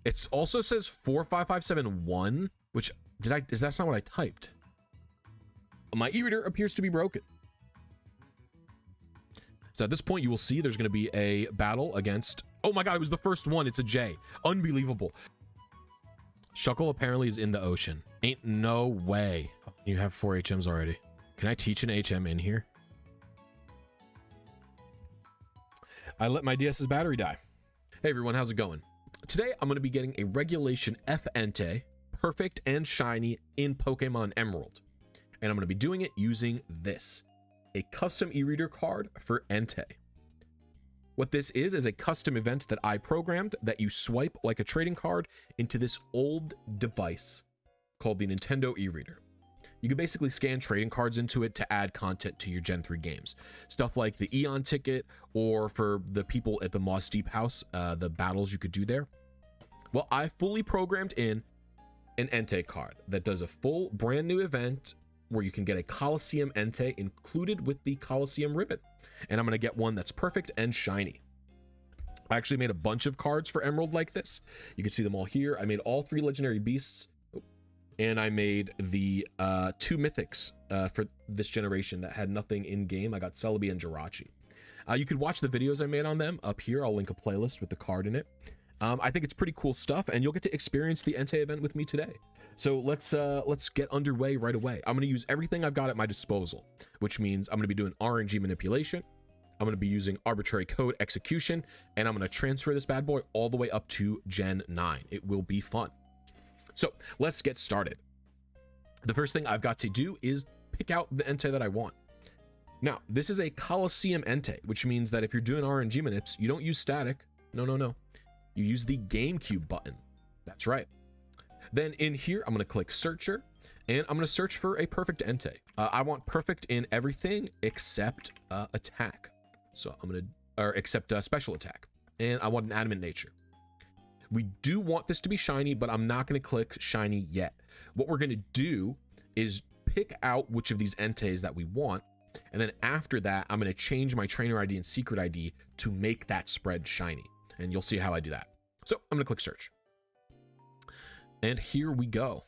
It also says 45571, which is that's not what I typed. My e-reader appears to be broken. So at this point, you will see there's going to be a battle against... Oh my god, it was the first one. It's a J. Unbelievable. Shuckle apparently is in the ocean. Ain't no way. Oh, you have 4 HMs already. Can I teach an HM in here? I let my DS's battery die. Hey everyone, how's it going? Today, I'm going to be getting a Regulation F Entei, perfect and shiny in Pokemon Emerald. And I'm going to be doing it using this, a custom e-reader card for Entei. What this is a custom event that I programmed that you swipe like a trading card into this old device called the Nintendo e-reader. You can basically scan trading cards into it to add content to your Gen 3 games. Stuff like the Eon ticket, or for the people at the Moss Deep house, the battles you could do there. Well, I fully programmed in an Entei card that does a full brand new event where you can get a Coliseum Entei included with the Coliseum ribbon. And I'm going to get one that's perfect and shiny. I actually made a bunch of cards for Emerald like this. You can see them all here. I made all 3 legendary beasts. And I made the 2 mythics for this generation that had nothing in game. I got Celebi and Jirachi. You could watch the videos I made on them up here. I'll link a playlist with the card in it. I think it's pretty cool stuff, and you'll get to experience the Entei event with me today. So let's get underway right away. I'm going to use everything I've got at my disposal, which means I'm going to be doing RNG manipulation. I'm going to be using arbitrary code execution, and I'm going to transfer this bad boy all the way up to Gen 9. It will be fun. So let's get started. The first thing I've got to do is pick out the Entei that I want. Now, this is a Coliseum Entei, which means that if you're doing RNG manips, you don't use static. No. You use the GameCube button. That's right. Then in here, I'm going to click Searcher, and I'm going to search for a perfect Entei. I want perfect in everything except attack. So I'm going to, or except special attack. And I want an adamant nature. We do want this to be shiny, but I'm not going to click shiny yet. What we're going to do is pick out which of these Enteis that we want. And then after that, I'm going to change my trainer ID and secret ID to make that spread shiny. And you'll see how I do that. So I'm going to click search. And here we go.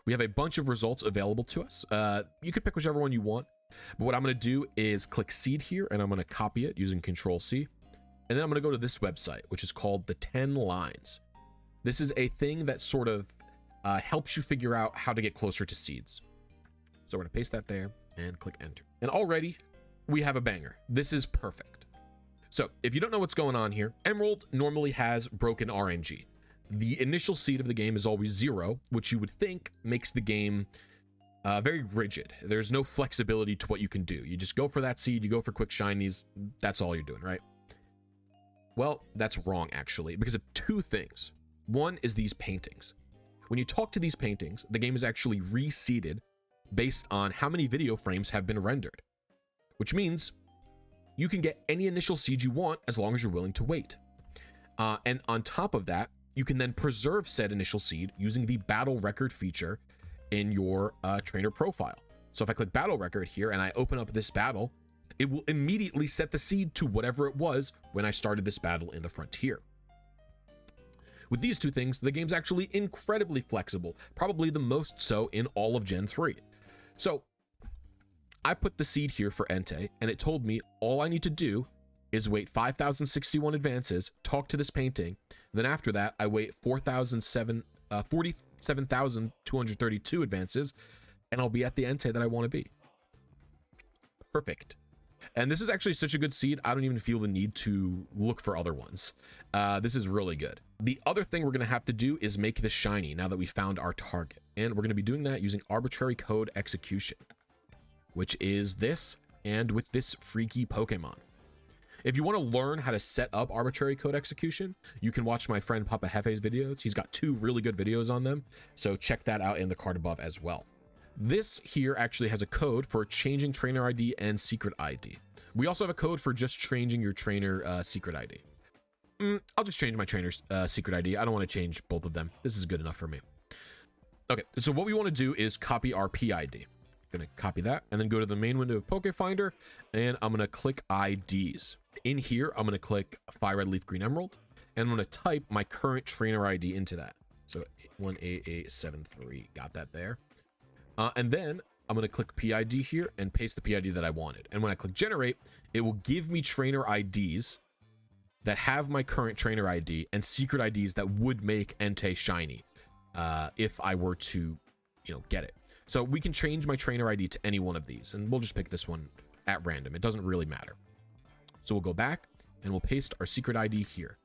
We have a bunch of results available to us. You could pick whichever one you want. But what I'm going to do is click seed here, and I'm going to copy it using Control-C. And then I'm going to go to this website, which is called the 10 Lines. This is a thing that sort of helps you figure out how to get closer to seeds. So we're going to paste that there and click enter. And already we have a banger. This is perfect. So if you don't know what's going on here, Emerald normally has broken RNG. The initial seed of the game is always 0, which you would think makes the game very rigid. There's no flexibility to what you can do. You just go for that seed, you go for quick shinies. That's all you're doing, right? Well, that's wrong, actually, because of 2 things. One is these paintings. When you talk to these paintings, the game is actually reseeded based on how many video frames have been rendered, which means you can get any initial seed you want as long as you're willing to wait. And on top of that, you can then preserve said initial seed using the battle record feature in your trainer profile. So if I click battle record here and I open up this battle, it will immediately set the seed to whatever it was when I started this battle in the frontier. With these 2 things, the game's actually incredibly flexible, probably the most so in all of Gen 3. So I put the seed here for Entei, and it told me all I need to do is wait 5,061 advances, talk to this painting, then after that, I wait 47,232 advances, and I'll be at the Entei that I want to be. Perfect. And this is actually such a good seed, I don't even feel the need to look for other ones. This is really good. The other thing we're going to have to do is make this shiny now that we found our target. And we're going to be doing that using arbitrary code execution, which is this, and with this freaky Pokemon. If you want to learn how to set up arbitrary code execution, you can watch my friend Papa Hefe's videos. He's got 2 really good videos on them, so check that out in the card above as well. This here actually has a code for changing trainer ID and secret ID. We also have a code for just changing your trainer secret ID. I'll just change my trainer's secret ID. I don't want to change both of them. This is good enough for me. Okay, so what we want to do is copy our PID. Gonna copy that and then go to the main window of PokeFinder, and I'm gonna click IDs. In here, I'm gonna click Fire Red Leaf Green Emerald, and I'm going to type my current trainer ID into that. So 18873, got that there. And then I'm going to click PID here and paste the PID that I wanted. And when I click generate, it will give me trainer IDs that have my current trainer ID and secret IDs that would make Entei shiny if I were to, you know, get it. So we can change my trainer ID to any one of these, and we'll just pick this one at random. It doesn't really matter. So we'll go back and we'll paste our secret ID here.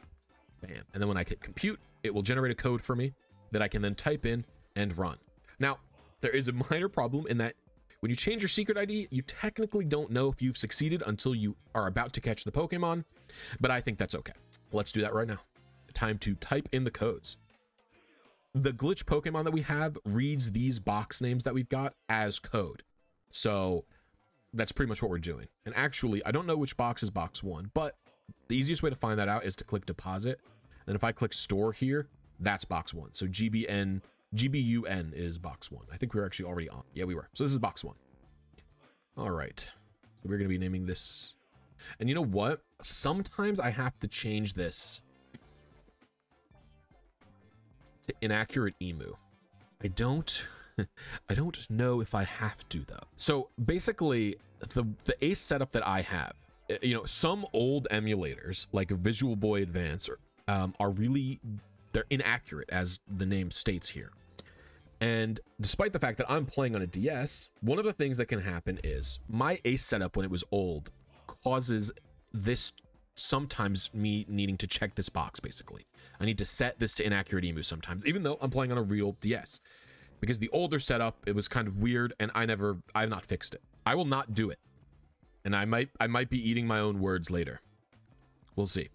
Bam. And then when I hit compute, it will generate a code for me that I can then type in and run. Now, there is a minor problem in that when you change your secret ID, you technically don't know if you've succeeded until you are about to catch the Pokemon, but I think that's okay. Let's do that right now. Time to type in the codes. The glitch Pokemon that we have reads these box names that we've got as code. So that's pretty much what we're doing. And actually, I don't know which box is box 1, but the easiest way to find that out is to click deposit. And if I click store here, that's box 1. So GBUN is box 1. I think we were actually already on. Yeah, we were. So this is box 1. All right. So we're going to be naming this. And you know what? Sometimes I have to change this to inaccurate emu. I don't know if I have to though. So basically the ace setup that I have, you know, some old emulators like a Visual Boy Advance are really, they're inaccurate as the name states here. And despite the fact that I'm playing on a DS, one of the things that can happen is my ace setup when it was old causes this, sometimes me needing to check this box. Basically I need to set this to inaccurate emu sometimes, even though I'm playing on a real DS, because the older setup, it was kind of weird and I've not fixed it. I will not do it, and I might be eating my own words later. We'll see.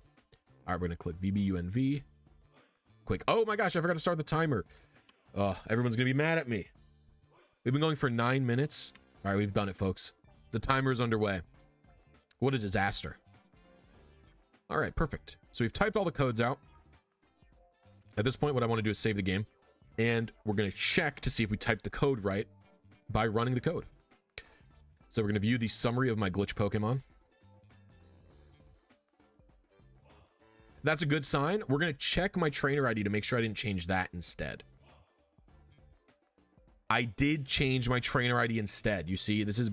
All right, we're gonna click VBUNV quick. Oh my gosh, I forgot to start the timer. Everyone's gonna be mad at me. We've been going for 9 minutes. All right, we've done it, folks. The timer is underway. What a disaster. All right, perfect. So we've typed all the codes out. At this point, what I want to do is save the game, and we're going to check to see if we typed the code right by running the code. So we're going to view the summary of my glitch Pokemon. That's a good sign. We're going to check my trainer ID to make sure I didn't change that instead. I did change my trainer ID instead. You see, this is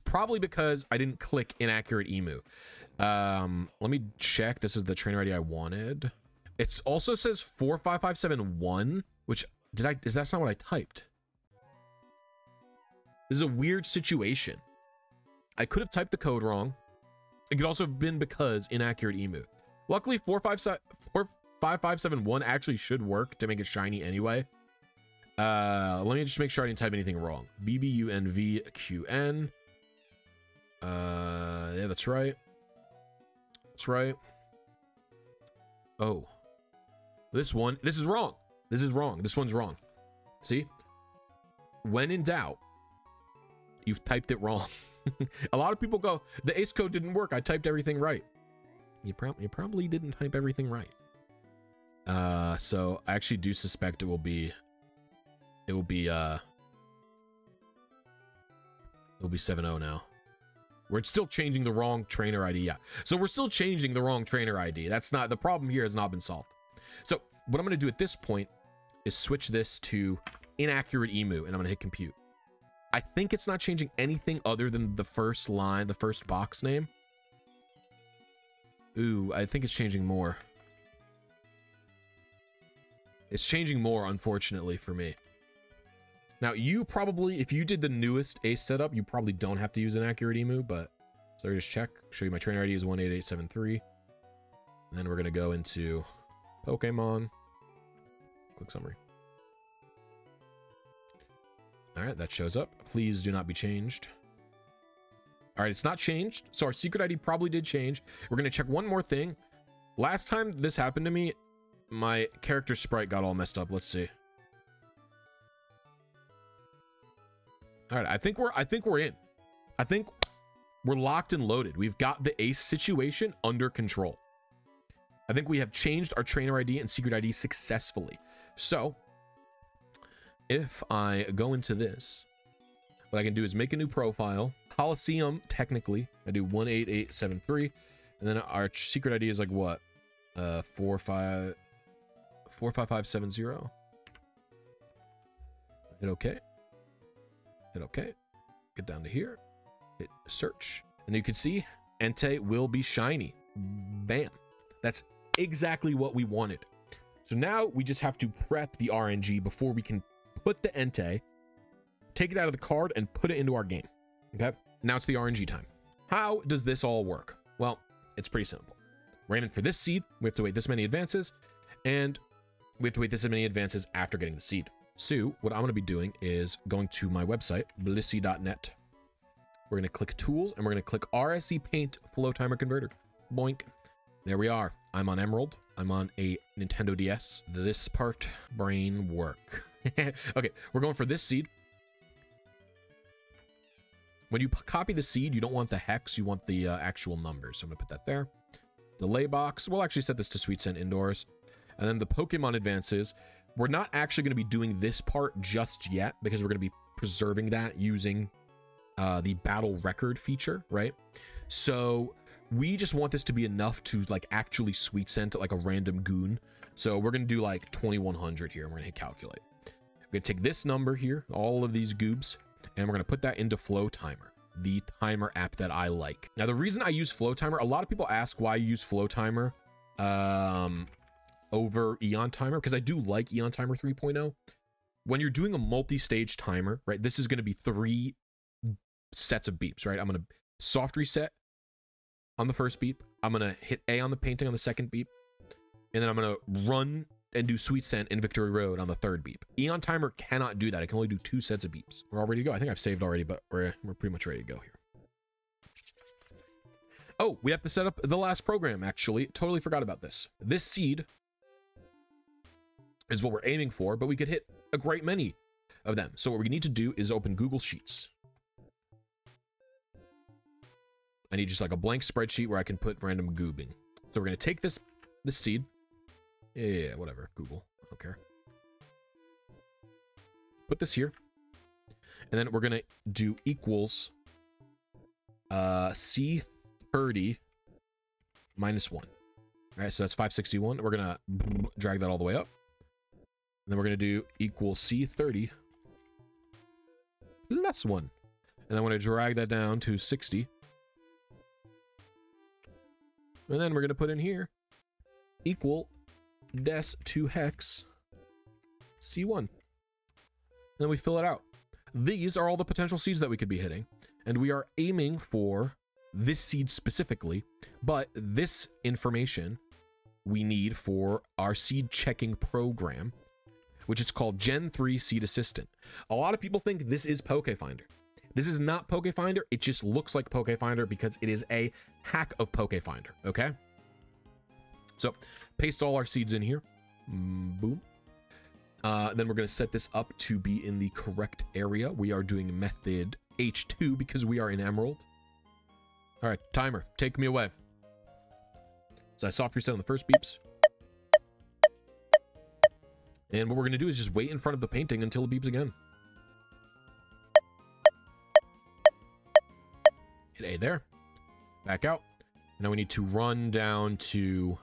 probably because I didn't click inaccurate emu. Let me check. This is the trainer ID I wanted. It also says 45571, which that's not what I typed. This is a weird situation. I could have typed the code wrong. It could also have been because inaccurate emu. Luckily 45571 actually should work to make it shiny anyway. Let me just make sure I didn't type anything wrong. BBUNVQN. Yeah, that's right. That's right. Oh, this is wrong. This is wrong. This one's wrong. See, when in doubt, you've typed it wrong. A lot of people go, the ace code didn't work. I typed everything right. You probably didn't type everything right. So I actually do suspect it will be 7-0 now. We're still changing the wrong trainer ID. Yeah. So we're still changing the wrong trainer ID. That's not the problem here, has not been solved. So what I'm going to do at this point is switch this to inaccurate emu, and I'm going to hit compute. I think it's not changing anything other than the first line, the first box name. Ooh, I think it's changing more. It's changing more, unfortunately, for me. Now, you probably, if you did the newest ace setup, you probably don't have to use an accurate emu, but so just check. Show you my trainer ID is 18873. And then we're going to go into Pokemon. Click summary. All right, that shows up. Please do not be changed. All right, it's not changed. So our secret ID probably did change. We're going to check one more thing. Last time this happened to me, my character sprite got all messed up. Let's see. All right, I think we're in. I think we're locked and loaded. We've got the ace situation under control. I think we have changed our trainer ID and secret ID successfully. So if I go into this, what I can do is make a new profile. Coliseum, technically, I do 18873. And then our secret ID is like what? 45570. Hit OK. Hit OK. Get down to here. Hit search. And you can see Entei will be shiny. Bam. That's exactly what we wanted. So now we just have to prep the RNG before we can put the Entei, take it out of the card, and put it into our game. Okay? Now it's the RNG time. How does this all work? Well, it's pretty simple. We're aiming for this seed. We have to wait this many advances, and we have to wait this many advances after getting the seed. So what I'm going to be doing is going to my website, blisy.net. We're going to click Tools, and we're going to click RSC Paint Flow Timer Converter. Boink. There we are. I'm on Emerald. I'm on a Nintendo DS. This part, brain work. Okay, we're going for this seed. When you copy the seed, you don't want the hex, you want the actual numbers. So I'm going to put that there. Delay box, we'll actually set this to Sweet Scent Indoors. And then the Pokemon advances, we're not actually going to be doing this part just yet because we're going to be preserving that using the battle record feature, right? So we just want this to be enough to like actually Sweet Scent like a random goon. So we're going to do like 2100 here, and we're going to hit calculate. We're going to take this number here, all of these goobs, and we're going to put that into Flow Timer, the timer app that I like. Now, the reason I use Flow Timer, a lot of people ask why I use Flow Timer over EonTimer, because I do like EonTimer 3.0. When you're doing a multi-stage timer, right, this is going to be 3 sets of beeps, right? I'm going to soft reset on the first beep. I'm going to hit A on the painting on the second beep. And then I'm going to run and do Sweet Scent in Victory Road on the third beep. EonTimer cannot do that. It can only do 2 sets of beeps. We're all ready to go. I think I've saved already, but we're pretty much ready to go here. Oh, we have to set up the last program, actually. Totally forgot about this. This seed is what we're aiming for, but we could hit a great many of them. So what we need to do is open Google Sheets. I need just like a blank spreadsheet where I can put random goobing. So we're going to take this seed. Yeah, whatever. Google. I don't care. Put this here. And then we're going to do equals C30 minus 1. All right, so that's 561. We're going to drag that all the way up. And then we're going to do equals C30 plus 1. And then we're going to drag that down to 60. And then we're going to put in here equal des2 hex C1. And then we fill it out. These are all the potential seeds that we could be hitting. And we are aiming for this seed specifically, but this information we need for our seed checking program, which is called Gen 3 Seed Assistant. A lot of people think this is PokeFinder. This is not PokeFinder. It just looks like PokeFinder because it is a hack of PokeFinder, okay? So paste all our seeds in here. Boom. Then we're going to set this up to be in the correct area. We are doing method H2 because we are in Emerald. All right, timer, take me away. So I soft reset on the first beeps. And what we're going to do is just wait in front of the painting until it beeps again. Hit A there. Back out. Now we need to run down to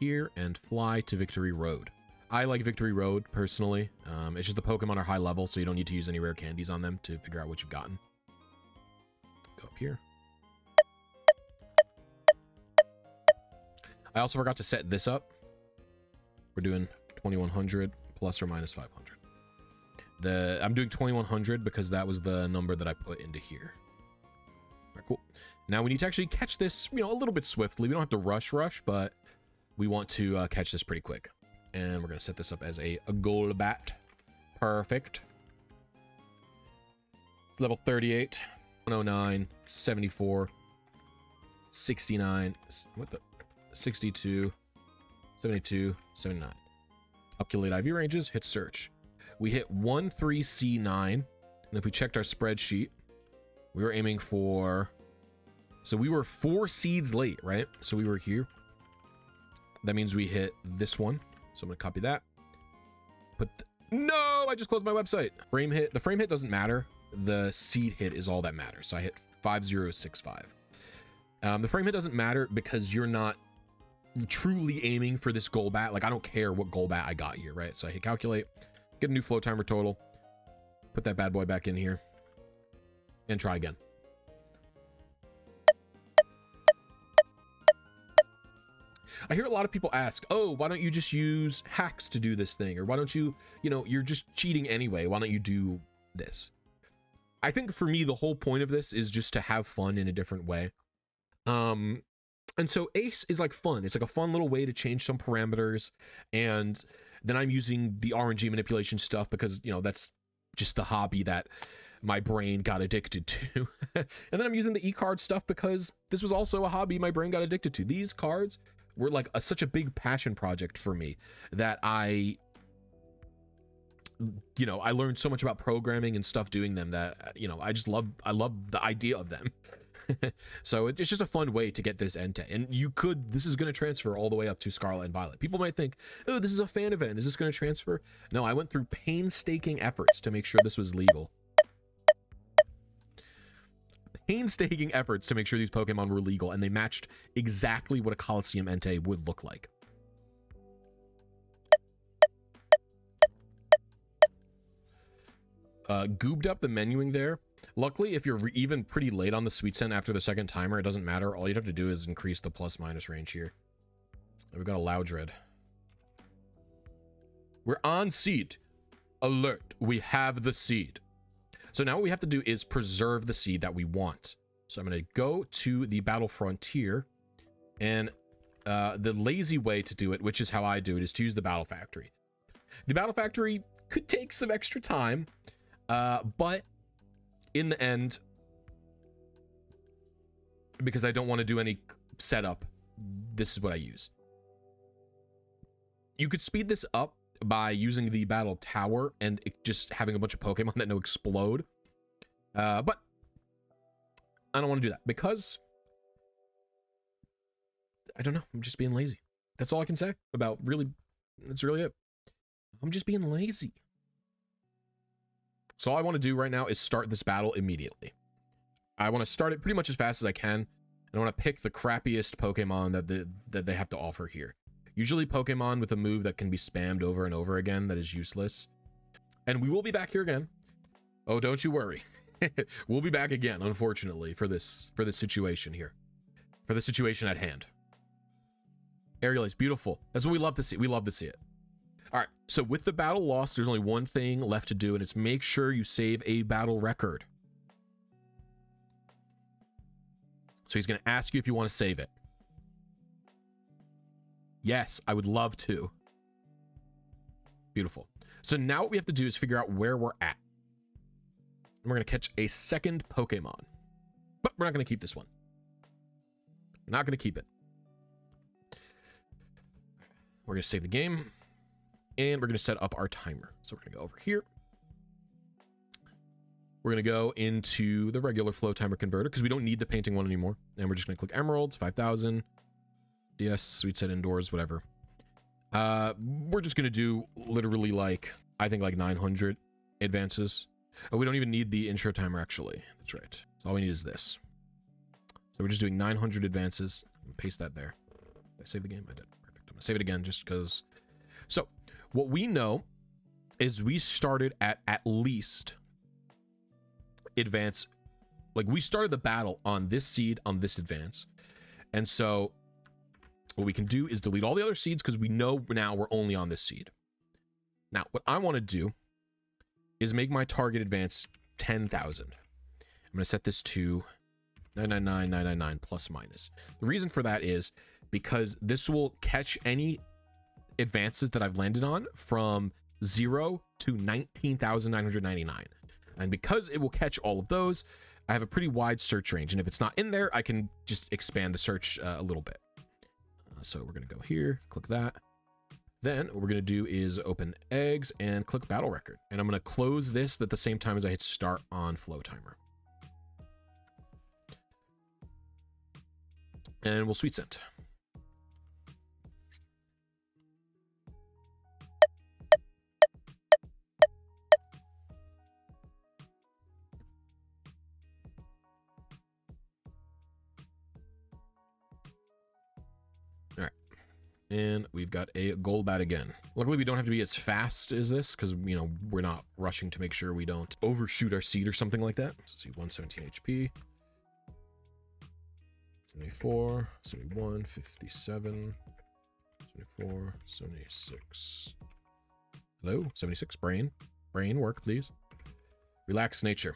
here and fly to Victory Road. I like Victory Road personally. It's just the Pokemon are high level, so you don't need to use any rare candies on them to figure out what you've gotten. Go up here. I also forgot to set this up. We're doing 2100 plus or minus 500. I'm doing 2100 because that was the number that I put into here. All right, cool. Now we need to actually catch this, a little bit swiftly. We don't have to rush, but we want to catch this pretty quick. And we're going to set this up as a Golbat. Perfect. It's level 38, 109, 74, 69, what the? 62, 72, 79. Calculate IV ranges, hit search. We hit 13C9, and if we checked our spreadsheet, we were aiming for, so we were 4 seeds late, right? So we were here. That means we hit this one. So I'm gonna copy that. No, I just closed my website. Frame hit, the frame hit doesn't matter. The seed hit is all that matters. So I hit 5065. The frame hit doesn't matter because you're not truly aiming for this Golbat. Like, I don't care what Golbat I got here, right? So I hit calculate, get a new flow timer total, put that bad boy back in here, and try again. I hear a lot of people ask, oh, why don't you just use hacks to do this thing? Or why don't you, you know, you're just cheating anyway. Why don't you do this? I think for me, the whole point of this is just to have fun in a different way. And so Ace is like fun. It's like a fun little way to change some parameters. And then I'm using the RNG manipulation stuff because, you know, that's just the hobby that my brain got addicted to. And then I'm using the E-card stuff because this was also a hobby my brain got addicted to. These cards were like such a big passion project for me that I learned so much about programming and stuff doing them that, you know, I love the idea of them. So it's just a fun way to get this Entei. And this is going to transfer all the way up to Scarlet and Violet. People might think, oh, this is a fan event. Is this going to transfer? No, I went through painstaking efforts to make sure this was legal. Painstaking efforts to make sure these Pokemon were legal, and they matched exactly what a Coliseum Entei would look like. Goobed up the menuing there. Luckily, if you're even pretty late on the Sweet Scent after the second timer, it doesn't matter. All you'd have to do is increase the plus-minus range here. We've got a Loudred. We're on seed. Alert. We have the seed. So now what we have to do is preserve the seed that we want. So I'm going to go to the Battle Frontier, and the lazy way to do it, which is how I do it, is to use the Battle Factory. The Battle Factory could take some extra time, but in the end, because I don't want to do any setup, this is what I use. You could speed this up by using the Battle Tower and just having a bunch of Pokemon that no explode. But I don't want to do that because I don't know. I'm just being lazy. That's all I can say about that's really it. I'm just being lazy. So all I want to do right now is start this battle immediately. I want to start it pretty much as fast as I can. And I want to pick the crappiest Pokemon that they have to offer here. Usually Pokemon with a move that can be spammed over and over again that is useless. And we will be back here again. Oh, don't you worry. We'll be back again, unfortunately, for this situation here. For the situation at hand. Aerial is beautiful. That's what we love to see. We love to see it. All right, so with the battle lost, there's only one thing left to do, and it's make sure you save a battle record. So he's going to ask you if you want to save it. Yes, I would love to. Beautiful. So now what we have to do is figure out where we're at. And we're going to catch a second Pokemon. But we're not going to keep this one. We're not going to keep it. We're going to save the game. And we're going to set up our timer. So we're going to go over here. We're going to go into the regular flow timer converter because we don't need the painting one anymore. And we're just going to click Emerald, 5,000. Yes, Sweet Set Indoors, whatever. We're just going to do literally like, I think like 900 advances. Oh, we don't even need the intro timer, actually. That's right. So all we need is this. So we're just doing 900 advances. Paste that there. Did I save the game? I did. Perfect. I'm going to save it again just because. So what we know is we started at least advance. Like we started the battle on this seed on this advance. And so what we can do is delete all the other seeds because we know now we're only on this seed. Now, what I want to do is make my target advance 10,000. I'm going to set this to 999,999 plus minus. The reason for that is because this will catch any advances that I've landed on from 0 to 19,999. And because it will catch all of those, I have a pretty wide search range. And if it's not in there, I can just expand the search a little bit. So we're going to go here, click that. Then what we're going to do is open eggs and click battle record. And I'm going to close this at the same time as I hit start on flow timer. And we'll sweet scent. All right. And we've got a gold bat again. Luckily, we don't have to be as fast as this because, you know, we're not rushing to make sure we don't overshoot our seed or something like that. Let's see, 117 HP. 74, 71, 57, 74, 76. Hello, 76, brain. Brain work, please. Relax nature.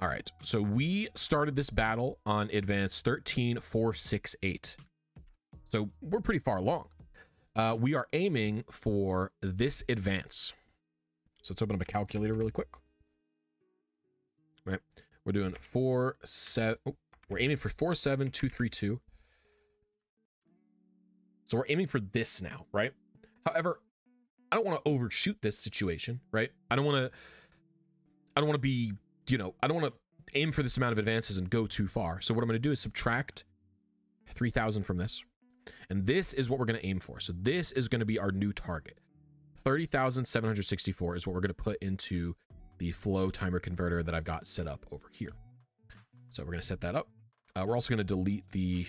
All right, so we started this battle on advance 13468. So we're pretty far along. We are aiming for this advance. So let's open up a calculator really quick. Right, we're doing 47. Oh, we're aiming for 47232. So we're aiming for this now, right? However, I don't want to overshoot this situation, right? I don't want to be, you know, I don't want to aim for this amount of advances and go too far. So what I'm going to do is subtract 3,000 from this. And this is what we're going to aim for. So this is going to be our new target. 30,764 is what we're going to put into the flow timer converter that I've got set up over here. So we're going to set that up. We're also going to delete the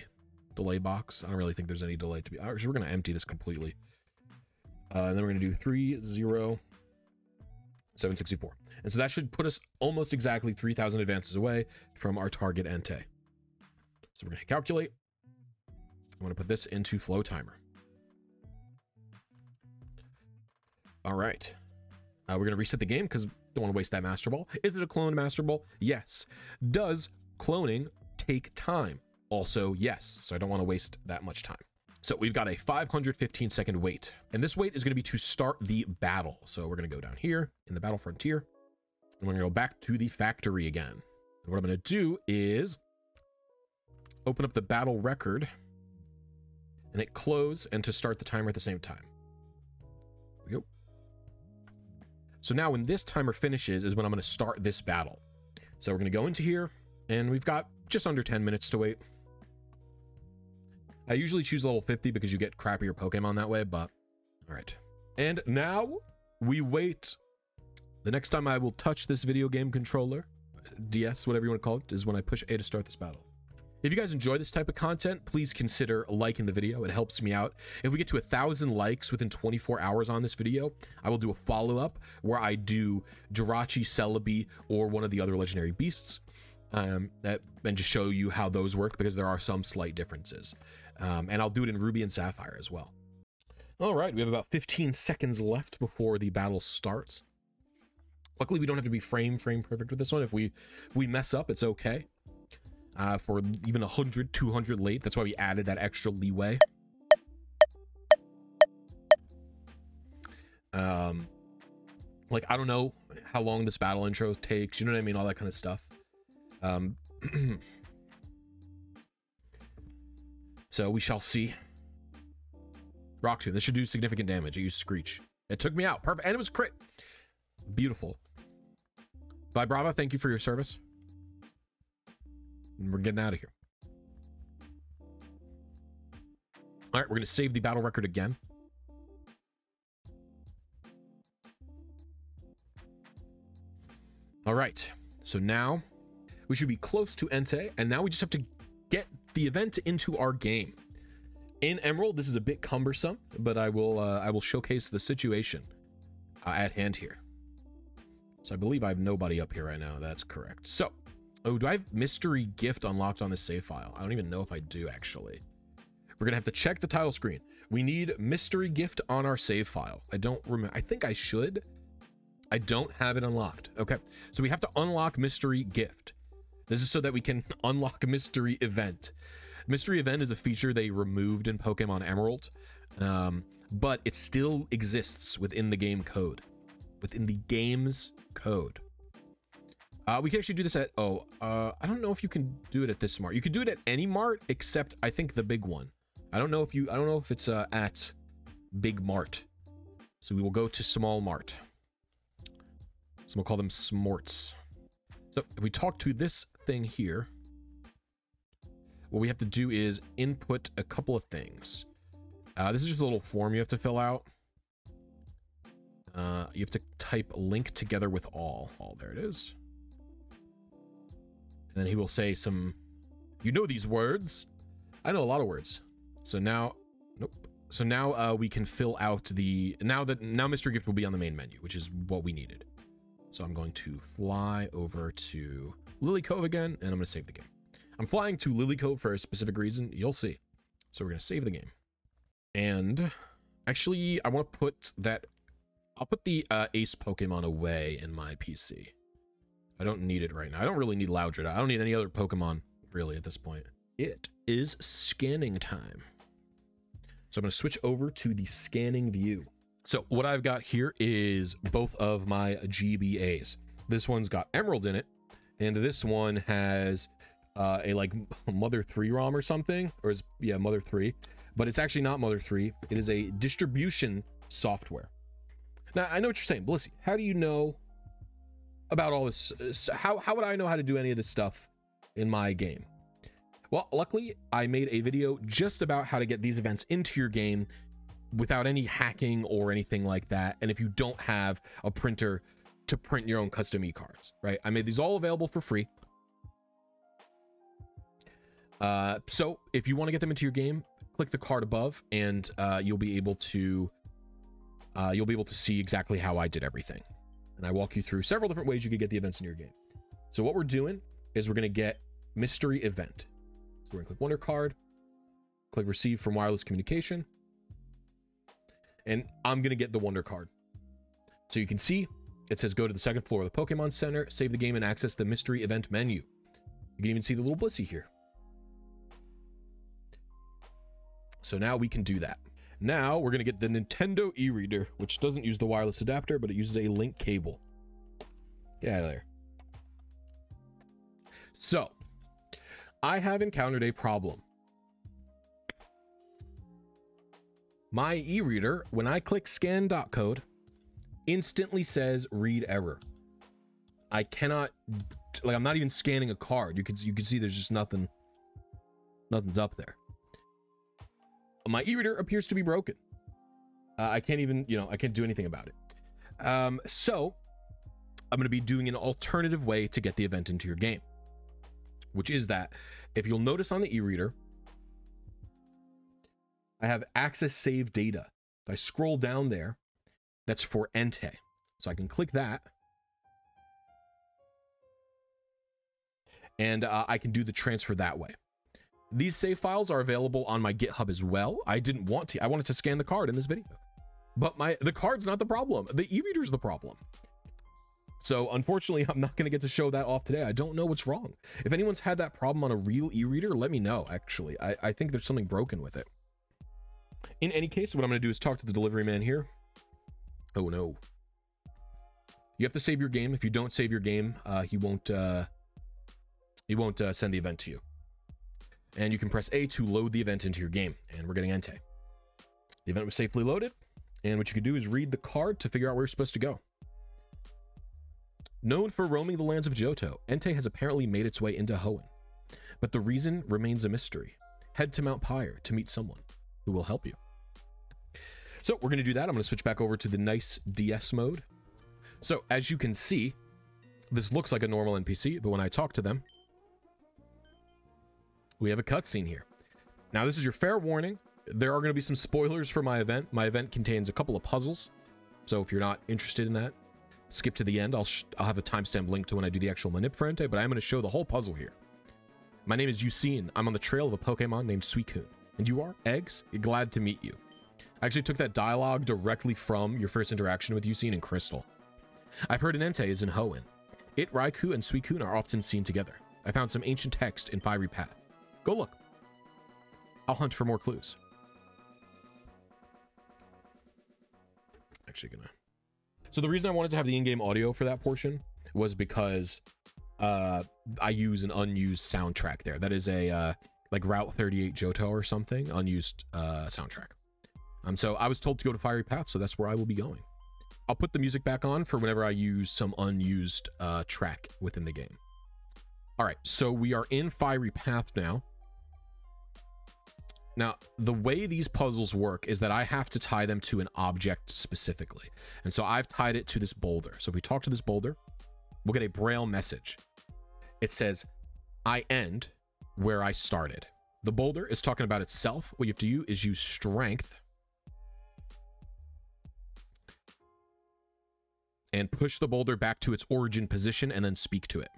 delay box. I don't really think there's any delay to be. Actually, we're going to empty this completely. And then we're going to do 30,764. And so that should put us almost exactly 3,000 advances away from our target Entei. So we're going to calculate. I'm going to put this into flow timer. All right. We're going to reset the game because don't want to waste that Master Ball. Is it a cloned Master Ball? Yes. Does cloning take time? Also, yes. So I don't want to waste that much time. So we've got a 515 second wait. And this wait is going to be to start the battle. So we're going to go down here in the battle frontier. And we're going to go back to the factory again. And what I'm going to do is open up the battle record and hit close and to start the timer at the same time. There we go. So now when this timer finishes is when I'm going to start this battle. So we're going to go into here and we've got just under 10 minutes to wait. I usually choose level 50 because you get crappier Pokemon that way, but all right. And now we wait. The next time I will touch this video game controller, DS, whatever you want to call it, is when I push A to start this battle. If you guys enjoy this type of content, please consider liking the video. It helps me out. If we get to 1,000 likes within 24 hours on this video, I will do a follow-up where I do Jirachi, Celebi, or one of the other legendary beasts, and just show you how those work because there are some slight differences. And I'll do it in Ruby and Sapphire as well. All right, we have about 15 seconds left before the battle starts. Luckily, we don't have to be frame perfect with this one. If we mess up, it's okay. For even 100, 200 late. That's why we added that extra leeway. Like, I don't know how long this battle intro takes. You know what I mean? All that kind of stuff. So we shall see. Rock Tomb. This should do significant damage. I used Screech. It took me out. Perfect. And it was crit. Beautiful. Vibrava, thank you for your service. And we're getting out of here. All right, we're going to save the battle record again. All right, so now we should be close to Entei, and now we just have to get the event into our game. In Emerald, this is a bit cumbersome, but I will showcase the situation at hand here. So I believe I have nobody up here right now. That's correct. So, oh, do I have mystery gift unlocked on this save file? I don't even know if I do, actually. We're gonna have to check the title screen. We need mystery gift on our save file. I don't remember. I think I should. I don't have it unlocked. Okay, so we have to unlock mystery gift. This is so that we can unlock a mystery event. Mystery event is a feature they removed in Pokemon Emerald, but it still exists within the game code. Within the game's code. We can actually do this at, I don't know if you can do it at this mart. You could do it at any mart except I think the big one. I don't know if it's at Big Mart. So we will go to Small Mart. So we'll call them Smorts. So if we talk to this thing here, what we have to do is input a couple of things. This is just a little form you have to fill out. You have to type link together with all. There it is. And then he will say some, you know these words. I know a lot of words. So now, nope. So now we can fill out the, now mystery gift will be on the main menu, which is what we needed. So I'm going to fly over to Lily Cove again, and I'm going to save the game. I'm flying to Lily Cove for a specific reason. You'll see. So we're going to save the game. And actually, I want to put that, I'll put the Ace Pokemon away in my PC. I don't need it right now. I don't really need Loudred. I don't need any other Pokemon, really, at this point. It is scanning time. So I'm going to switch over to the scanning view. So what I've got here is both of my GBAs. This one's got Emerald in it, and this one has a like Mother 3 ROM or something, or is, yeah, Mother 3, but it's actually not Mother 3. It is a distribution software. Now, I know what you're saying, Blisy. How do you know about all this? How would I know how to do any of this stuff in my game? Well, luckily, I made a video just about how to get these events into your game without any hacking or anything like that. And if you don't have a printer to print your own custom e-cards, right? I made these all available for free. So if you want to get them into your game, click the card above, and you'll be able to see exactly how I did everything. And I walk you through several different ways you could get the events in your game. So what we're doing is we're going to get mystery event. So we're going to click Wonder Card, click Receive from Wireless Communication, and I'm going to get the Wonder Card. So you can see it says go to the second floor of the Pokemon Center, save the game, and access the mystery event menu. You can even see the little Blisy here. So now we can do that. Now we're going to get the Nintendo e-reader, which doesn't use the wireless adapter, but it uses a link cable. Get out of there. So I have encountered a problem. My e-reader, when I click scan.code, instantly says read error. I cannot, like, I'm not even scanning a card. You can see there's just nothing's up there. My e-reader appears to be broken. I can't even, I can't do anything about it. So I'm going to be doing an alternative way to get the event into your game, which is that if you'll notice on the e-reader, I have access save data. If I scroll down there, that's for Entei. So I can click that. And I can do the transfer that way. These save files are available on my GitHub as well. I didn't want to. I wanted to scan the card in this video. But the card's not the problem. The e-reader's the problem. So unfortunately, I'm not going to get to show that off today. I don't know what's wrong. If anyone's had that problem on a real e-reader, let me know, actually. I think there's something broken with it. In any case, what I'm going to do is talk to the delivery man here. Oh, no. You have to save your game. If you don't save your game, he won't send the event to you. And you can press A to load the event into your game. And we're getting Entei. The event was safely loaded. And what you can do is read the card to figure out where you're supposed to go. Known for roaming the lands of Johto, Entei has apparently made its way into Hoenn. But the reason remains a mystery. Head to Mount Pyre to meet someone who will help you. So we're going to do that. I'm going to switch back over to the nice DS mode. So as you can see, this looks like a normal NPC, but when I talk to them, we have a cutscene here. Now, this is your fair warning. There are going to be some spoilers for my event. My event contains a couple of puzzles. So if you're not interested in that, skip to the end. I'll have a timestamp link to when I do the actual Manip for Entei, but I'm going to show the whole puzzle here. My name is Yusin. I'm on the trail of a Pokemon named Suicune. And you are? Eggs? Glad to meet you. I actually took that dialogue directly from your first interaction with Yusin in Crystal. I've heard an Entei is in Hoenn. It, Raikou, and Suicune are often seen together. I found some ancient text in Fiery Path. Go look. I'll hunt for more clues. Actually gonna... So the reason I wanted to have the in-game audio for that portion was because I use an unused soundtrack there. That is a like Route 38 Johto or something, unused soundtrack. So I was told to go to Fiery Path, so that's where I will be going. I'll put the music back on for whenever I use some unused track within the game. All right, so we are in Fiery Path now. Now, the way these puzzles work is that I have to tie them to an object specifically. And so I've tied it to this boulder. So if we talk to this boulder, we'll get a Braille message. It says, I end where I started. The boulder is talking about itself. What you have to do is use strength and push the boulder back to its origin position and then speak to it.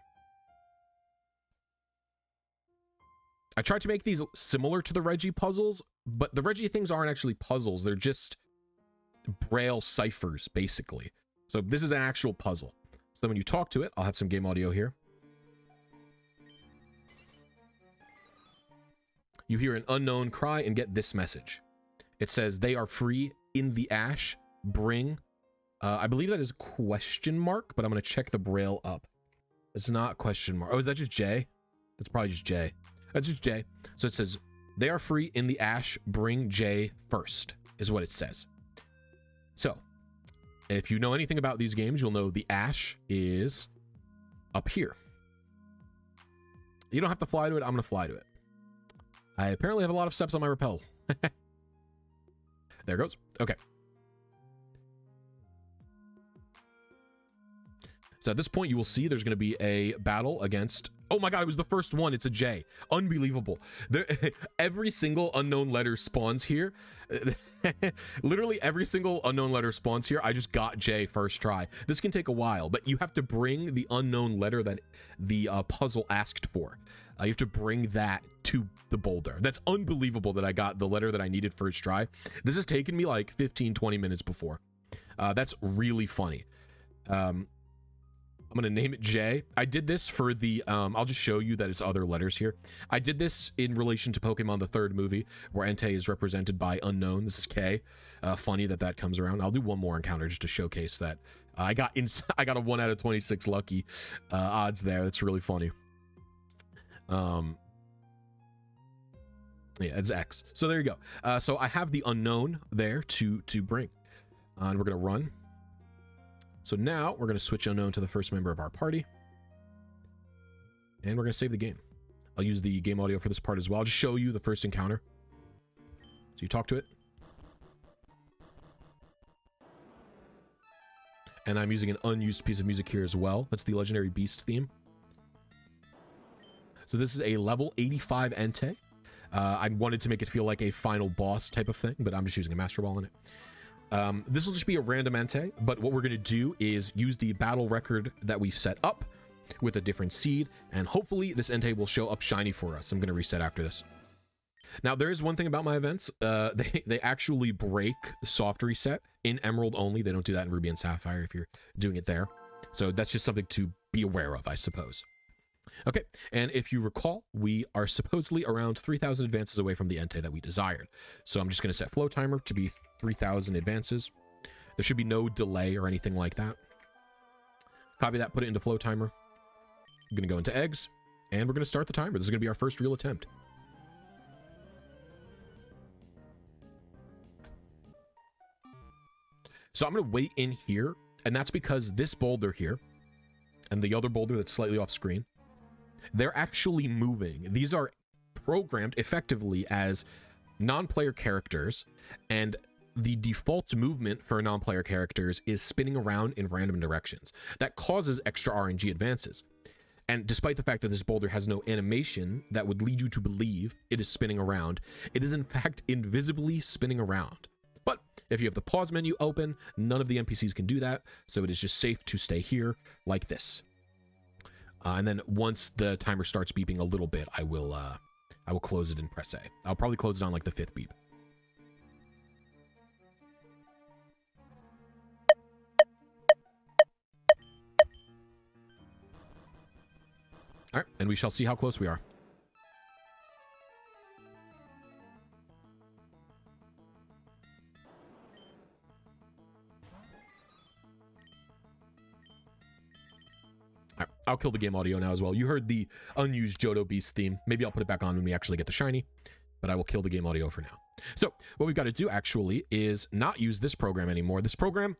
I tried to make these similar to the Reggie puzzles, but the Reggie things aren't actually puzzles. They're just Braille ciphers, basically. So this is an actual puzzle. So then when you talk to it, I'll have some game audio here. You hear an unknown cry and get this message. It says, they are free in the ash. Bring. I believe that is question mark, but I'm going to check the Braille up. It's not question mark. Oh, is that just J? That's probably just J. That's just J. So it says, they are free in the ash. Bring J first, is what it says. So, if you know anything about these games, you'll know the ash is up here. You don't have to fly to it. I'm going to fly to it. I apparently have a lot of steps on my rappel. There it goes. Okay. So at this point, you will see there's going to be a battle against... Oh my god, it was the first one. It's a J. Unbelievable. Every single unknown letter spawns here. Literally every single unknown letter spawns here. I just got J first try. This can take a while, but you have to bring the unknown letter that the puzzle asked for. You have to bring that to the boulder. That's unbelievable that I got the letter that I needed first try. This has taken me like 15-20 minutes before. That's really funny. I'm going to name it J. I did this for the, I'll just show you that it's other letters here. I did this in relation to Pokemon, the third movie, where Entei is represented by unknown. This is K. Funny that that comes around. I'll do one more encounter just to showcase that. I got a 1 out of 26 lucky odds there. That's really funny. Yeah, it's X. So there you go. So I have the unknown there to bring. And we're going to run. So now we're going to switch unknown to the first member of our party. And we're going to save the game. I'll use the game audio for this part as well. I'll just show you the first encounter. So you talk to it. And I'm using an unused piece of music here as well. That's the Legendary Beast theme. So this is a level 85 Entei. I wanted to make it feel like a final boss type of thing, but I'm just using a Master Ball in it. This will just be a random Entei, but what we're going to do is use the battle record that we've set up with a different seed, and hopefully this Entei will show up shiny for us. I'm going to reset after this. Now, there is one thing about my events. They actually break the soft reset in Emerald only. They don't do that in Ruby and Sapphire if you're doing it there. So that's just something to be aware of, I suppose. Okay, and if you recall, we are supposedly around 3,000 advances away from the Entei that we desired. So I'm just going to set flow timer to be 3,000 advances. There should be no delay or anything like that. Copy that, put it into flow timer. I'm going to go into eggs, and we're going to start the timer. This is going to be our first real attempt. So I'm going to wait in here, and that's because this boulder here, and the other boulder that's slightly off screen, they're actually moving. These are programmed effectively as non-player characters, and the default movement for non-player characters is spinning around in random directions. That causes extra RNG advances. And despite the fact that this boulder has no animation that would lead you to believe it is spinning around, it is in fact invisibly spinning around. But if you have the pause menu open, none of the NPCs can do that, so it is just safe to stay here like this. And then once the timer starts beeping a little bit, I will close it and press A. I'll probably close it on like the 5th beep. All right, and we shall see how close we are. Right, I'll kill the game audio now as well. You heard the unused Johto Beast theme. Maybe I'll put it back on when we actually get the shiny, but I will kill the game audio for now. So what we've got to do actually is not use this program anymore. This program,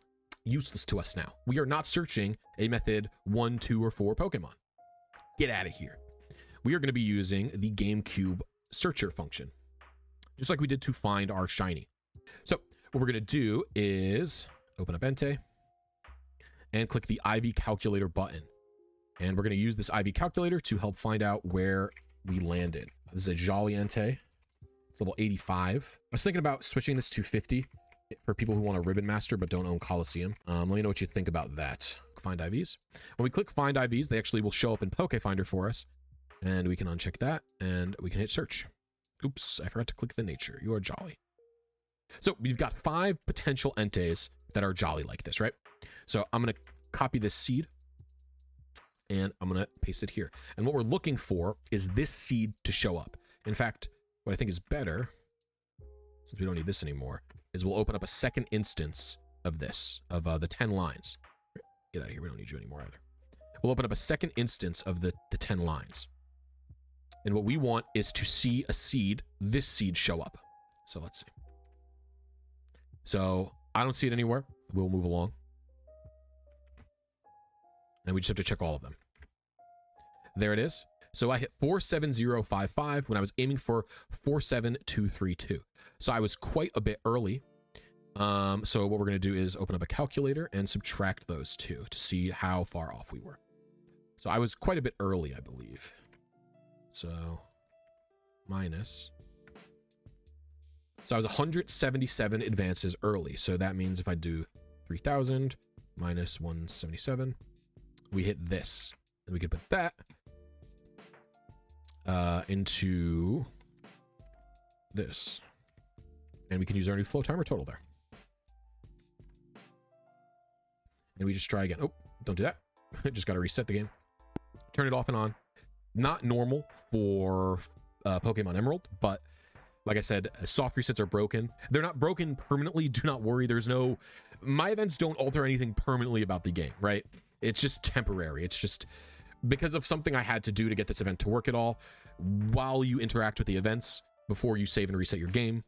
useless to us now. We are not searching a method 1, 2, or 4 Pokemon. Get out of here. We are going to be using the GameCube searcher function, just like we did to find our shiny. So what we're going to do is open up Entei and click the IV calculator button. And we're going to use this IV calculator to help find out where we landed. This is a Jolly Entei. It's level 85. I was thinking about switching this to 50 for people who want a Ribbon Master but don't own Coliseum. Let me know what you think about that. Find IVs. When we click Find IVs, they actually will show up in PokeFinder for us. And we can uncheck that, and we can hit search. Oops, I forgot to click the nature. You are Jolly. So we've got 5 potential Enteis that are Jolly like this, right? So I'm going to copy this seed, and I'm going to paste it here. And what we're looking for is this seed to show up. In fact, what I think is better, since we don't need this anymore, is we'll open up a second instance of this, of the 10 lines. Get out of here. We don't need you anymore either. We'll open up a second instance of the 10 lines. And what we want is to see a seed, this seed, show up. So let's see. So I don't see it anywhere. We'll move along. And we just have to check all of them. There it is. So I hit 47055 when I was aiming for 47232. So I was quite a bit early. So what we're going to do is open up a calculator and subtract those two to see how far off we were. So I was quite a bit early, I believe. So minus. So I was 177 advances early. So that means if I do 3000 minus 177, we hit this. And we can put that into this. And we can use our new flow timer total there. And we just try again. Oh, don't do that. Just got to reset the game. Turn it off and on. Not normal for Pokemon Emerald, but like I said, soft resets are broken. They're not broken permanently. Do not worry. There's no... My events don't alter anything permanently about the game, right? It's just temporary. It's just because of something I had to do to get this event to work at all. While you interact with the events, before you save and reset your game,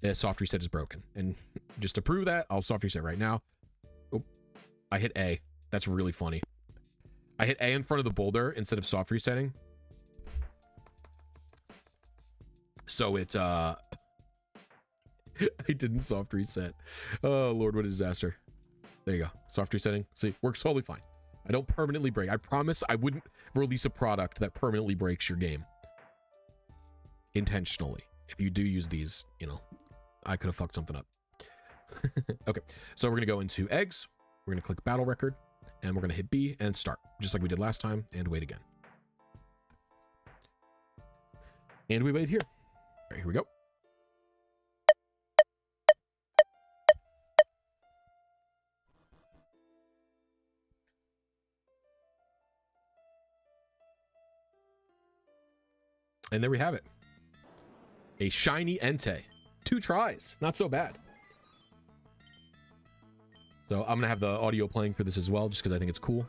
a soft reset is broken. And just to prove that, I'll soft reset right now. Oh, I hit A. That's really funny. I hit A in front of the boulder instead of soft resetting. So it, I didn't soft reset. Oh, Lord, what a disaster. There you go. Soft resetting. See, works totally fine. I don't permanently break. I promise I wouldn't release a product that permanently breaks your game. Intentionally. If you do use these, you know, I could have fucked something up. Okay, so we're going to go into eggs. We're going to click battle record. And we're going to hit B and start, just like we did last time, and wait again. And we wait here. All right, here we go. And there we have it. A shiny Entei. 2 tries. Not so bad. So I'm going to have the audio playing for this as well, just because I think it's cool.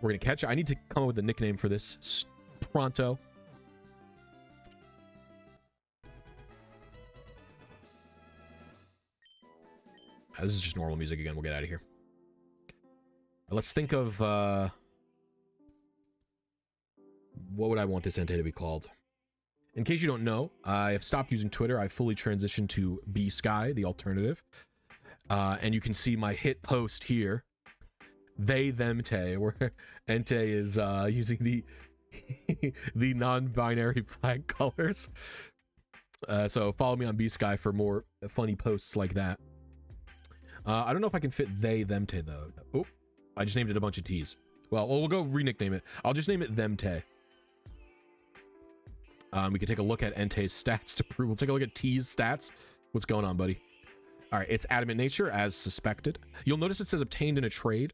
We're going to catch it. I need to come up with a nickname for this pronto. This is just normal music again. We'll get out of here. Let's think of... what would I want this Entei to be called? In case you don't know, I have stopped using Twitter. I've fully transitioned to B-Sky, the alternative. And you can see my hit post here. They, them, Tay, where Entei is using the the non-binary flag colors. So follow me on B-Sky for more funny posts like that. I don't know if I can fit they, them, Tay, though. Oh, I just named it a bunch of T's. Well, we'll go re-nickname it. I'll just name it them, Tay. We can take a look at Entei's stats to prove. We'll take a look at T's stats. What's going on, buddy? All right, it's adamant nature as suspected. You'll notice it says obtained in a trade,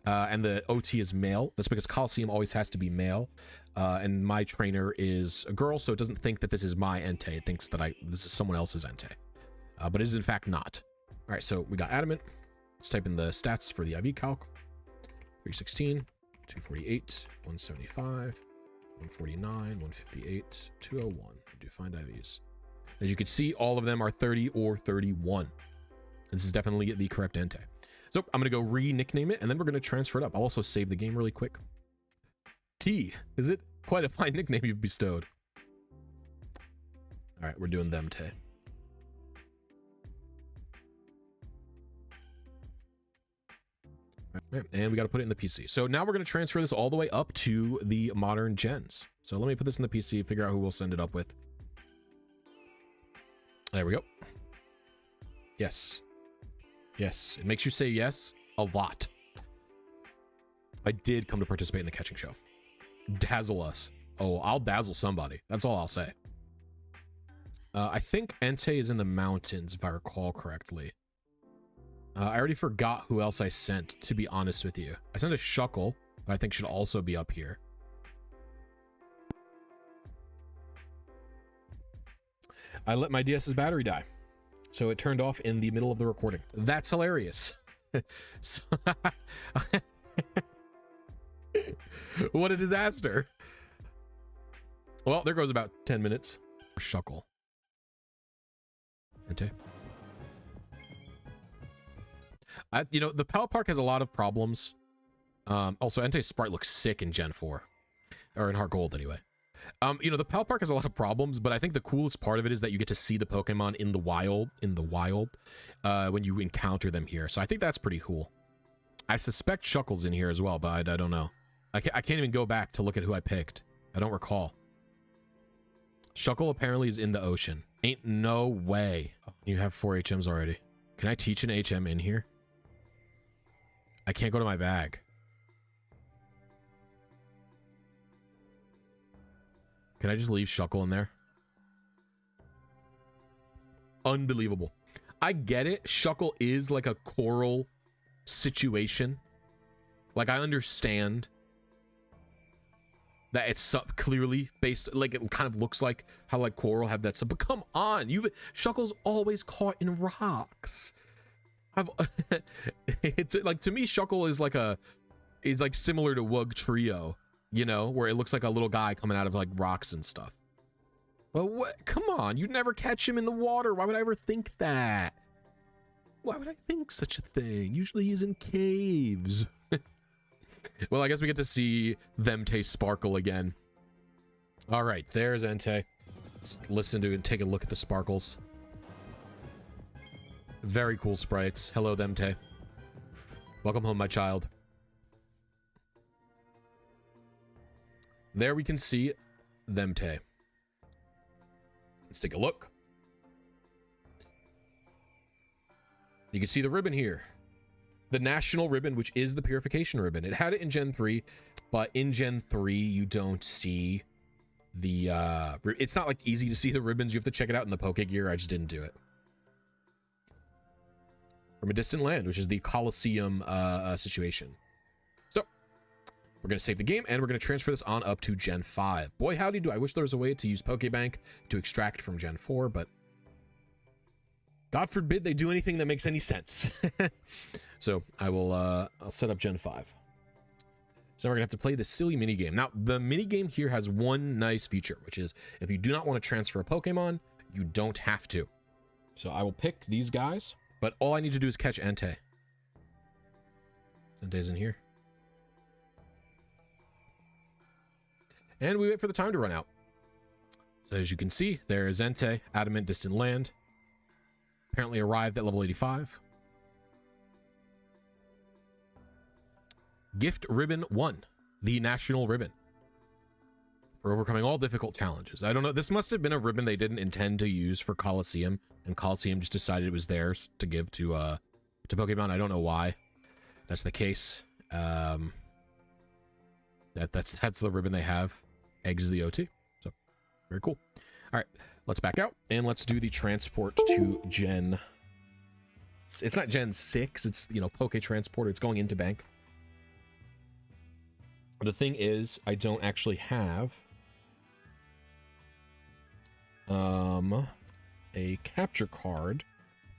and the OT is male. That's because Coliseum always has to be male, and my trainer is a girl, so it doesn't think that this is my Entei. It thinks that this is someone else's Entei, but it is in fact not. All right, so we got adamant. Let's type in the stats for the IV calc. 316, 248, 175, 149, 158, 201. Do find IVs. As you can see, all of them are 30 or 31. This is definitely the correct Entei. So I'm going to go re-nickname it, and then we're going to transfer it up. I'll also save the game really quick. T. Is it quite a fine nickname you've bestowed? All right, we're doing them, Tay. All right, and we got to put it in the PC. So now we're going to transfer this all the way up to the modern gens. So let me put this in the PC, figure out who we'll send it up with. There we go. Yes. Yes. It makes you say yes a lot. I did come to participate in the catching show. Dazzle us. Oh, I'll dazzle somebody. That's all I'll say. I think Entei is in the mountains, if I recall correctly. I already forgot who else I sent, to be honest with you. I sent a Shuckle, who I think should also be up here. I let my DS's battery die, so it turned off in the middle of the recording. That's hilarious. So what a disaster. Well, there goes about 10 minutes. Shuckle. Entei. You know, the Power Park has a lot of problems. Also, Entei's Sprite looks sick in Gen 4. Or in Heart Gold, anyway. You know, the Power Park has a lot of problems, but I think the coolest part of it is that you get to see the Pokemon in the wild, when you encounter them here. So I think that's pretty cool. I suspect Shuckle's in here as well, but I don't know. I can't even go back to look at who I picked. I don't recall. Shuckle apparently is in the ocean. Ain't no way. Oh, you have 4 HMs already. Can I teach an HM in here? I can't go to my bag. Can I just leave Shuckle in there? Unbelievable. I get it. Shuckle is like a coral situation. Like, I understand that it's clearly based, like, it kind of looks like how, like, coral have that stuff. But come on, Shuckle's always caught in rocks. It's like, to me, Shuckle is like similar to Wug Trio, you know, where it looks like a little guy coming out of like rocks and stuff. But what? Come on, you'd never catch him in the water. Why would I ever think that? Why would I think such a thing? Usually he's in caves. Well, I guess we get to see them taste sparkle again. All right, there's Entei. Let's listen to and take a look at the sparkles. Very cool sprites. Hello, Entei. Welcome home, my child. There we can see Entei. Let's take a look. You can see the ribbon here. The national ribbon, which is the purification ribbon. It had it in Gen 3, but in Gen 3, you don't see the... it's not, like, easy to see the ribbons. You have to check it out in the Pokegear. I just didn't do it. From a distant land, which is the Colosseum situation. So, we're going to save the game, and we're going to transfer this on up to Gen 5. Boy, howdy, do I wish there was a way to use Pokebank to extract from Gen 4, but God forbid they do anything that makes any sense. So, I'll set up Gen 5. So we're going to have to play this silly minigame. Now, the minigame here has one nice feature, which is if you do not want to transfer a Pokemon, you don't have to. So I will pick these guys, but all I need to do is catch Entei. Entei's in here. And we wait for the time to run out. So as you can see, there is Entei, Adamant Distant Land. Apparently arrived at level 85. Gift Ribbon 1, the National Ribbon. For overcoming all difficult challenges. I don't know, this must have been a ribbon they didn't intend to use for Colosseum, and Colosseum just decided it was theirs to give to Pokemon. I don't know why that's the case. That's the ribbon they have. Eggs is the OT. So, very cool. All right, let's back out, and let's do the transport to Gen... It's not Gen 6, it's, you know, Poke Transporter. It's going into Bank. The thing is, I don't actually have a capture card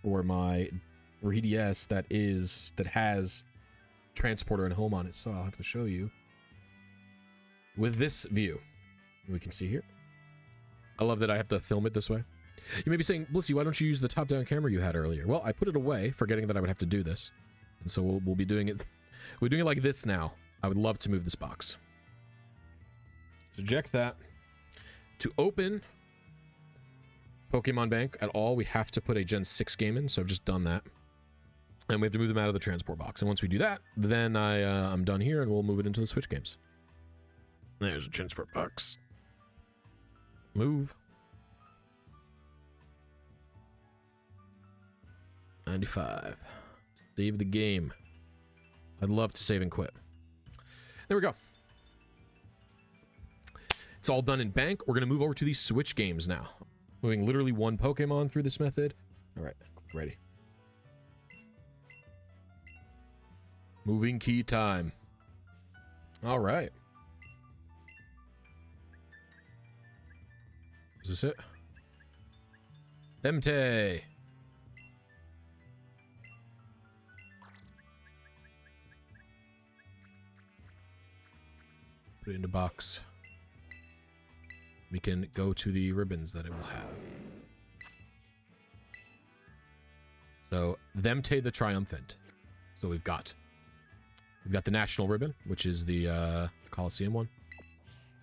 for my 3DS that has Transporter and Home on it, so I'll have to show you with this view. We can see here. I love that I have to film it this way. You may be saying, Blisy, why don't you use the top-down camera you had earlier? Well, I put it away, forgetting that I would have to do this, and so we'll be doing it. We're doing it like this now. I would love to move this box. To eject that. To open Pokemon Bank at all, we have to put a Gen 6 game in, so I've just done that. And we have to move them out of the transport box. And once we do that, then I'm done here, and we'll move it into the Switch games. There's a transport box. Move. 95. Save the game. I'd love to save and quit. There we go. It's all done in bank. We're going to move over to these Switch games now. Moving literally one Pokemon through this method. All right, ready. Moving key time. All right. Is this it? Emte. Put it into box. We can go to the ribbons that it will have. So, Themte the Triumphant. So we've got the national ribbon, which is the Coliseum one.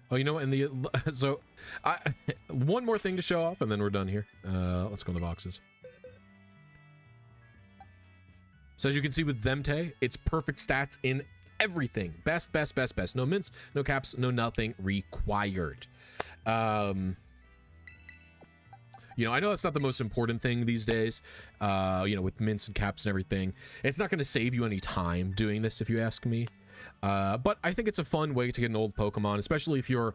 Oh, you know what? And the so one more thing to show off, and then we're done here. Let's go in the boxes. So as you can see with Themte, it's perfect stats in everything. Best. No mints, no caps, no nothing required. You know, I know that's not the most important thing these days, you know, with mints and caps and everything. It's not going to save you any time doing this, if you ask me. But I think it's a fun way to get an old Pokemon, especially if you're,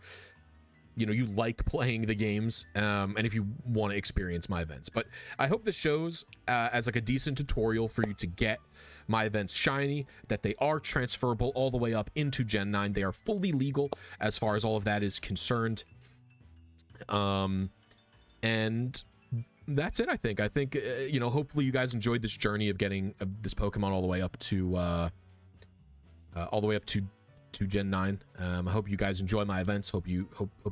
you know, you like playing the games, and if you want to experience my events. But I hope this shows as like a decent tutorial for you to get my events shiny, that they are transferable all the way up into Gen 9. They are fully legal as far as all of that is concerned. And that's it, I think. You know, hopefully you guys enjoyed this journey of getting this Pokemon all the way up to Gen 9. I hope you guys enjoy my events. Hope you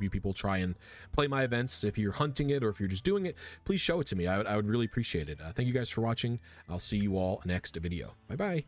people try and play my events. If you're hunting it or if you're just doing it, please show it to me. I would really appreciate it. Thank you guys for watching. I'll see you all next video. Bye bye.